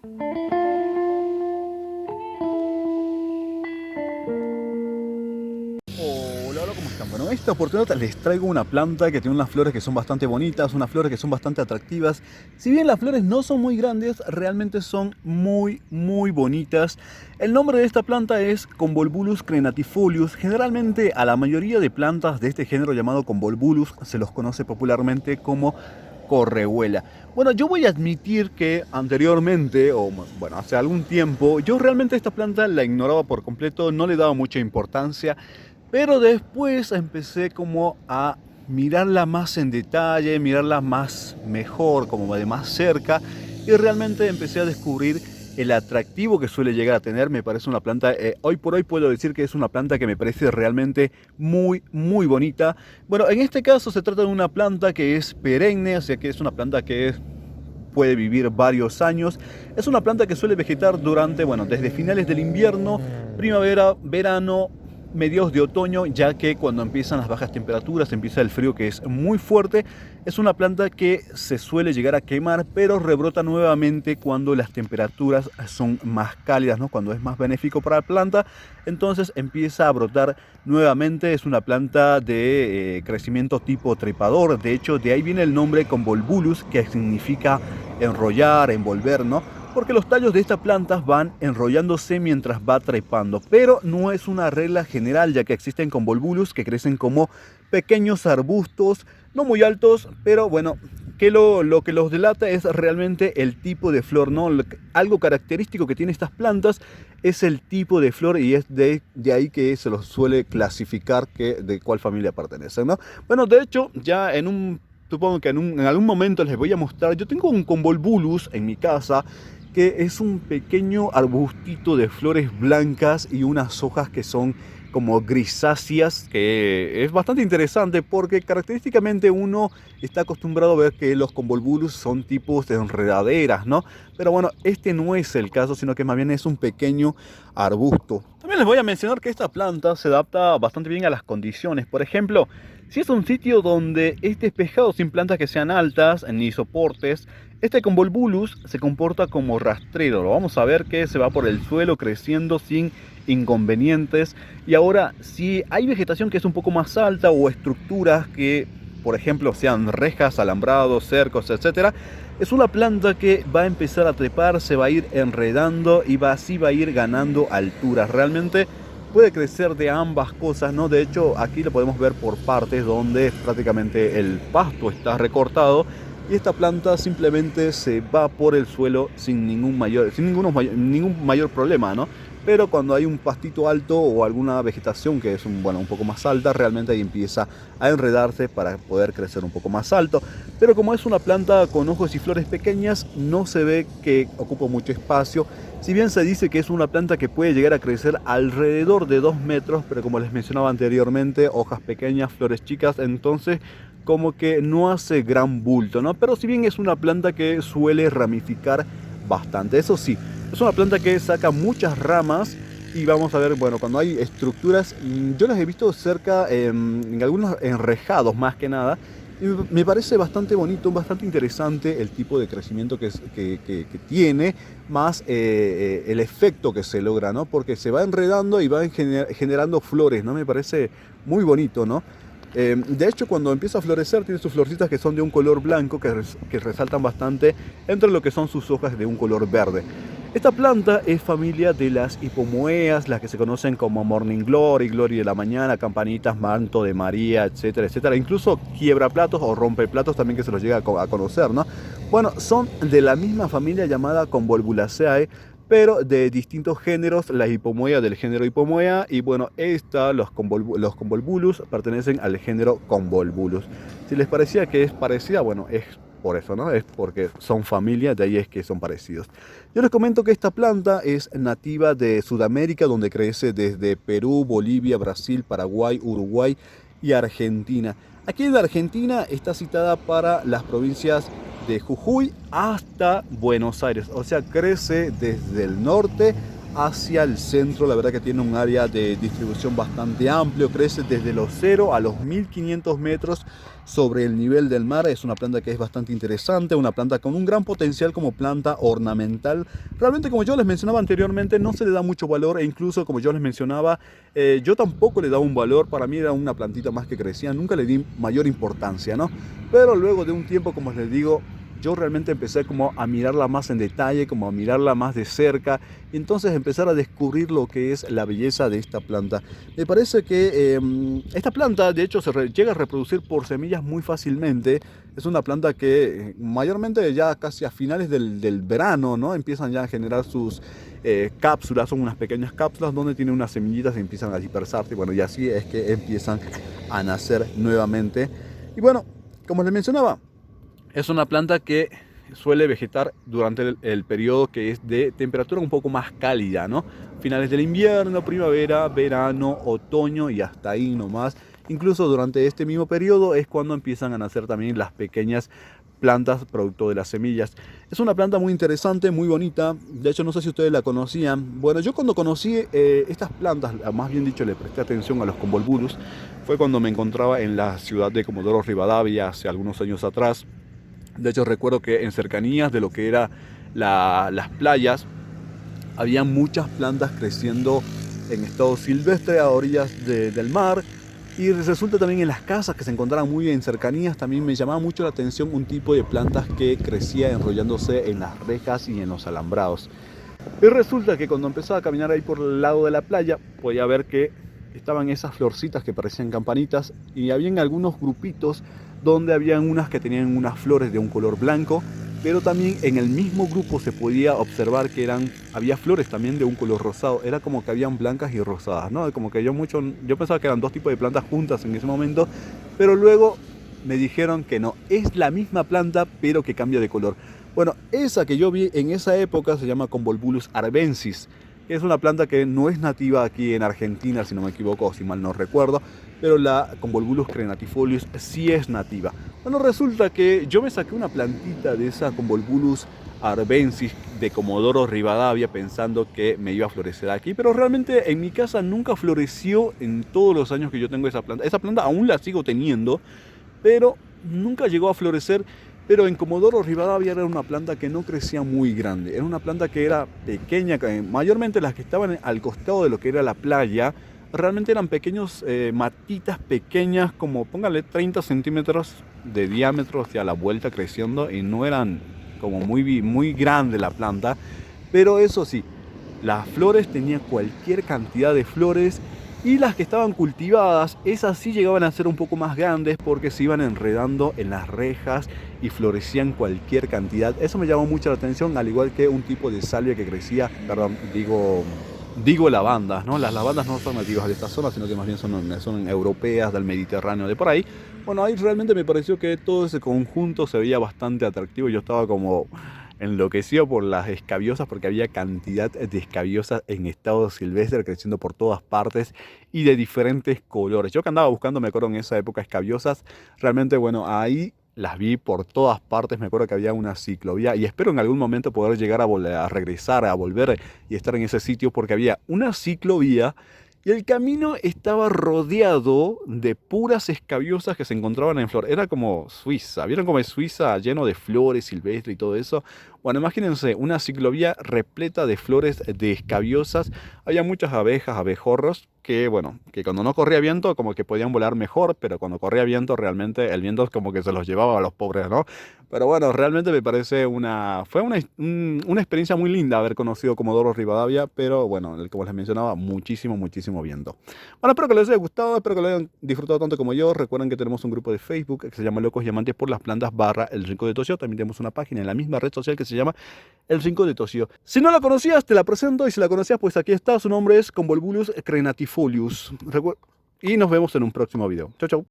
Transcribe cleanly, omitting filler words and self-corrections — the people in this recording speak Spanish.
Hola, hola, ¿cómo están? Bueno, en esta oportunidad les traigo una planta que tiene unas flores que son bastante bonitas, unas flores que son bastante atractivas. Si bien las flores no son muy grandes, realmente son muy bonitas. El nombre de esta planta es Convolvulus crenatifolius. Generalmente a la mayoría de plantas de este género llamado Convolvulus se los conoce popularmente como correhuela. Bueno, yo voy a admitir que anteriormente, o bueno, hace algún tiempo, yo realmente esta planta la ignoraba por completo, no le daba mucha importancia. Pero después empecé como a mirarla más en detalle, mirarla más mejor, como de más cerca, y realmente empecé a descubrir el atractivo que suele llegar a tener. Me parece una planta, hoy por hoy puedo decir que es una planta que me parece realmente muy bonita. Bueno, en este caso se trata de una planta que es perenne, o sea que es una planta que puede vivir varios años. Es una planta que suele vegetar durante, bueno, desde finales del invierno, primavera, verano, mediados de otoño, ya que cuando empiezan las bajas temperaturas, empieza el frío que es muy fuerte. Es una planta que se suele llegar a quemar, pero rebrota nuevamente cuando las temperaturas son más cálidas, ¿no? Cuando es más benéfico para la planta, entonces empieza a brotar nuevamente. Es una planta de crecimiento tipo trepador. De hecho, de ahí viene el nombre Convolvulus, que significa enrollar, envolver, ¿no? Porque los tallos de esta planta van enrollándose mientras va trepando, pero no es una regla general, ya que existen convolvulus que crecen como pequeños arbustos, no muy altos, pero bueno, que lo que los delata es realmente el tipo de flor, ¿no? Algo característico que tiene estas plantas es el tipo de flor, y es de ahí que se los suele clasificar de cuál familia pertenecen, ¿no? Bueno, de hecho, ya supongo que en algún momento les voy a mostrar. Yo tengo un convolvulus en mi casa que es un pequeño arbustito de flores blancas y unas hojas que son como grisáceas, que es bastante interesante porque característicamente uno está acostumbrado a ver que los convolvulus son tipos de enredaderas, ¿no? Pero bueno, este no es el caso, sino que más bien es un pequeño arbusto. También les voy a mencionar que esta planta se adapta bastante bien a las condiciones. Por ejemplo, si es un sitio donde es despejado sin plantas que sean altas ni soportes, este convolvulus se comporta como rastrero. Lo vamos a ver que se va por el suelo creciendo sin inconvenientes. Y ahora, si hay vegetación que es un poco más alta o estructuras que, por ejemplo, sean rejas, alambrados, cercos, etcétera, es una planta que va a empezar a trepar, se va a ir enredando y así va a ir ganando alturas. Realmente puede crecer de ambas cosas, ¿no? De hecho, aquí lo podemos ver por partes donde prácticamente el pasto está recortado y esta planta simplemente se va por el suelo sin ningún mayor problema, ¿no? Pero cuando hay un pastito alto o alguna vegetación que es un poco más alta, realmente ahí empieza a enredarse para poder crecer un poco más alto. Pero como es una planta con ojos y flores pequeñas, no se ve que ocupa mucho espacio. Si bien se dice que es una planta que puede llegar a crecer alrededor de 2 metros, pero como les mencionaba anteriormente, hojas pequeñas, flores chicas, entonces como que no hace gran bulto, ¿no? Pero si bien es una planta que suele ramificar bastante, eso sí, es una planta que saca muchas ramas. Y vamos a ver, bueno, cuando hay estructuras, yo las he visto cerca, en algunos enrejados más que nada. Y me parece bastante bonito, bastante interesante el tipo de crecimiento que tiene, más el efecto que se logra, ¿no? Porque se va enredando y va generando flores, ¿no? Me parece muy bonito, ¿no? De hecho, cuando empieza a florecer, tiene sus florcitas que son de un color blanco, que resaltan bastante entre lo que son sus hojas de un color verde. Esta planta es familia de las hipomoeas, las que se conocen como Morning Glory, Gloria de la mañana, campanitas, manto de María, etcétera, etcétera. Incluso quiebraplatos o rompeplatos también, que se los llega a conocer, ¿no? Bueno, son de la misma familia llamada Convolvulaceae, pero de distintos géneros. La hipomoea del género hipomoea, y bueno, los convolvulus pertenecen al género Convolvulus. Si les parecía que es parecida, bueno, es por eso, ¿no? Es porque son familia, de ahí es que son parecidos. Yo les comento que esta planta es nativa de Sudamérica, donde crece desde Perú, Bolivia, Brasil, Paraguay, Uruguay y Argentina. Aquí en la Argentina está citada para las provincias de Jujuy hasta Buenos Aires, o sea, crece desde el norte hacia el centro. La verdad que tiene un área de distribución bastante amplio, crece desde los 0 a los 1500 metros sobre el nivel del mar. Es una planta que es bastante interesante, una planta con un gran potencial como planta ornamental. Realmente, como yo les mencionaba anteriormente, no se le da mucho valor, e incluso como yo les mencionaba, yo tampoco le daba un valor. Para mí era una plantita más que crecía, nunca le di mayor importancia, ¿no? Pero luego de un tiempo, como les digo, yo realmente empecé como a mirarla más en detalle, como a mirarla más de cerca, y entonces empezar a descubrir lo que es la belleza de esta planta. Me parece que esta planta de hecho llega a reproducir por semillas muy fácilmente. Es una planta que mayormente ya casi a finales del verano, ¿no? Empiezan ya a generar sus cápsulas, son unas pequeñas cápsulas donde tiene unas semillitas y empiezan a dispersarse, y bueno, y así es que empiezan a nacer nuevamente. Y bueno, como les mencionaba, es una planta que suele vegetar durante el periodo que es de temperatura un poco más cálida, ¿no? Finales del invierno, primavera, verano, otoño y hasta ahí nomás. Incluso durante este mismo periodo es cuando empiezan a nacer también las pequeñas plantas producto de las semillas. Es una planta muy interesante, muy bonita. De hecho, no sé si ustedes la conocían. Bueno, yo cuando conocí estas plantas, más bien dicho, le presté atención a los convolvulus, fue cuando me encontraba en la ciudad de Comodoro Rivadavia hace algunos años atrás. De hecho, recuerdo que en cercanías de lo que eran las playas, había muchas plantas creciendo en estado silvestre a orillas del mar. Y resulta también en las casas que se encontraban muy en cercanías, también me llamaba mucho la atención un tipo de plantas que crecía enrollándose en las rejas y en los alambrados. Y resulta que cuando empezaba a caminar ahí por el lado de la playa, podía ver que estaban esas florcitas que parecían campanitas, y habían algunos grupitos donde habían unas que tenían unas flores de un color blanco, pero también en el mismo grupo se podía observar que había flores también de un color rosado. Era como que habían blancas y rosadas, ¿no? Como que yo pensaba que eran dos tipos de plantas juntas en ese momento, pero luego me dijeron que no, es la misma planta pero que cambia de color. Bueno, esa que yo vi en esa época se llama Convolvulus arvensis. Es una planta que no es nativa aquí en Argentina, si no me equivoco, o si mal no recuerdo, pero la Convolvulus crenatifolius sí es nativa. Bueno, resulta que yo me saqué una plantita de esa Convolvulus arvensis de Comodoro Rivadavia pensando que me iba a florecer aquí, pero realmente en mi casa nunca floreció en todos los años que yo tengo esa planta. Esa planta aún la sigo teniendo, pero nunca llegó a florecer. Pero en Comodoro Rivadavia era una planta que no crecía muy grande, era una planta que era pequeña, mayormente las que estaban al costado de lo que era la playa, realmente eran pequeños matitas pequeñas, como póngale 30 centímetros de diámetro hacia la vuelta creciendo, y no eran como muy grande la planta, pero eso sí, las flores tenían cualquier cantidad de flores. Y las que estaban cultivadas, esas sí llegaban a ser un poco más grandes porque se iban enredando en las rejas y florecían cualquier cantidad. Eso me llamó mucho la atención, al igual que un tipo de salvia que crecía, perdón, digo lavandas, ¿no? Las lavandas no son nativas de esta zona, sino que más bien son europeas, del Mediterráneo, de por ahí. Bueno, ahí realmente me pareció que todo ese conjunto se veía bastante atractivo. Yo estaba como enloquecido por las escabiosas, porque había cantidad de escabiosas en estado silvestre creciendo por todas partes y de diferentes colores. Yo que andaba buscando, me acuerdo en esa época, escabiosas, realmente bueno, ahí las vi por todas partes. Me acuerdo que había una ciclovía, y espero en algún momento poder llegar a regresar, a volver y estar en ese sitio, porque había una ciclovía y el camino estaba rodeado de puras escabiosas que se encontraban en flor. Era como Suiza. ¿Vieron cómo es Suiza lleno de flores silvestres y todo eso? Bueno, imagínense una ciclovía repleta de flores de escabiosas. Había muchas abejas, abejorros, que bueno, que cuando no corría viento como que podían volar mejor, pero cuando corría viento realmente el viento como que se los llevaba a los pobres, ¿no? Pero bueno, realmente me parece fue una experiencia muy linda haber conocido Comodoro Rivadavia, pero bueno, como les mencionaba, muchísimo viento. Bueno, espero que les haya gustado, espero que lo hayan disfrutado tanto como yo. Recuerden que tenemos un grupo de Facebook que se llama Locos y Amantes por las Plantas / El Rincón de Tosió. También tenemos una página en la misma red social que se llama El Rincón de Tosió. Si no la conocías, te la presento, y si la conocías, pues aquí está. Su nombre es Convolvulus crenatifolius. Y nos vemos en un próximo video. Chau, chau.